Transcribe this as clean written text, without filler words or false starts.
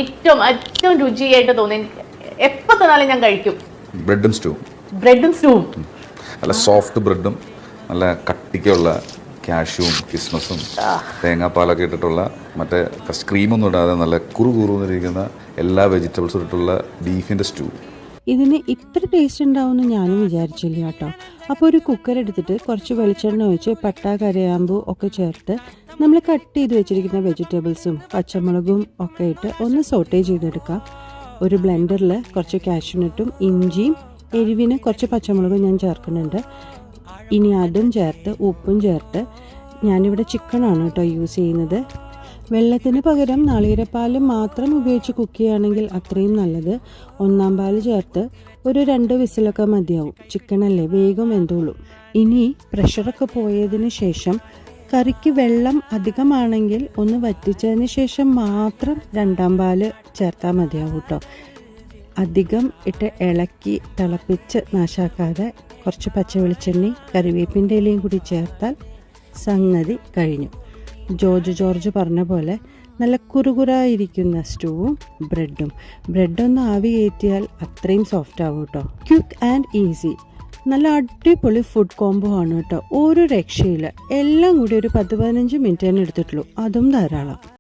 ഏറ്റവും രുചിയായിട്ട് തോന്നി. എപ്പോൾ തന്നാലും ഞാൻ കഴിക്കും. ബ്രെഡും സ്റ്റൂവും നല്ല സോഫ്റ്റ് ബ്രെഡും നല്ല കട്ടിക്കുള്ള കാഷ്യൂവും കിസ്മസും തേങ്ങാപ്പാലൊക്കെ ഇട്ടിട്ടുള്ള മറ്റേ ക്രീമൊന്നും ഇടാതെ നല്ല കുറുകുറുന്നിരിക്കുന്ന എല്ലാ വെജിറ്റബിൾസും ഇട്ടിട്ടുള്ള ബീഫിൻ്റെ സ്റ്റൂ. ഇതിന് ഇത്ര ടേസ്റ്റ് ഉണ്ടാവുമെന്ന് ഞാനും വിചാരിച്ചില്ല കേട്ടോ. അപ്പോൾ ഒരു കുക്കർ എടുത്തിട്ട് കുറച്ച് വെളിച്ചെണ്ണ ഒഴിച്ച് പട്ട, കരയാമ്പൂ ഒക്കെ ചേർത്ത് നമ്മൾ കട്ട് ചെയ്ത് വെച്ചിരിക്കുന്ന വെജിറ്റബിൾസും പച്ചമുളകും ഒക്കെ ഇട്ട് ഒന്ന് സോട്ടേ ചെയ്തെടുക്കാം. ഒരു ബ്ലെൻഡറിൽ കുറച്ച് കാഷ്യൂനട്ടും ഇഞ്ചിയും എരിവിന് കുറച്ച് പച്ചമുളകും ഞാൻ ചേർക്കുന്നുണ്ട്. ഇനി അതും ചേർത്ത് ഉപ്പും ചേർത്ത്, ഞാനിവിടെ ചിക്കനാണ് കേട്ടോ യൂസ് ചെയ്യുന്നത്. വെള്ളത്തിന് പകരം നാളികേരപ്പാൽ മാത്രം ഉപയോഗിച്ച് കുക്ക് ചെയ്യുകയാണെങ്കിൽ അത്രയും നല്ലത്. 1-ാം പാൽ ചേർത്ത് ഒരു 2 വിസിലൊക്കെ മതിയാവും. ചിക്കനല്ലേ, വേഗം വെന്തോളും. ഇനി പ്രഷറൊക്കെ പോയതിന് ശേഷം കറിക്ക് വെള്ളം അധികമാണെങ്കിൽ ഒന്ന് വറ്റിച്ചതിന് ശേഷം മാത്രം 2-ാം പാൽ ചേർത്താൽ മതിയാവും കേട്ടോ. അധികം ഇട്ട് ഇളക്കി തിളപ്പിച്ച് നാശാക്കാതെ കുറച്ച് പച്ച വെളിച്ചെണ്ണയും കറിവേപ്പിൻ്റെ ഇലയും കൂടി ചേർത്താൽ സംഗതി കഴിഞ്ഞു. ജോർജ് പറഞ്ഞ പോലെ നല്ല കുറുകുറായിരിക്കുന്ന സ്റ്റൂവും ബ്രെഡൊന്ന് ആവി കയറ്റിയാൽ അത്രയും സോഫ്റ്റ് ആവും കേട്ടോ. ക്വിക്ക് ആൻഡ് ഈസി, നല്ല അടിപൊളി ഫുഡ് കോംബോ ആണ് കേട്ടോ. ഒരു രക്ഷയില്ല. എല്ലാം കൂടി ഒരു 10-15 മിനിറ്റ് തന്നെ എടുത്തിട്ടുള്ളൂ, അതും ധാരാളം.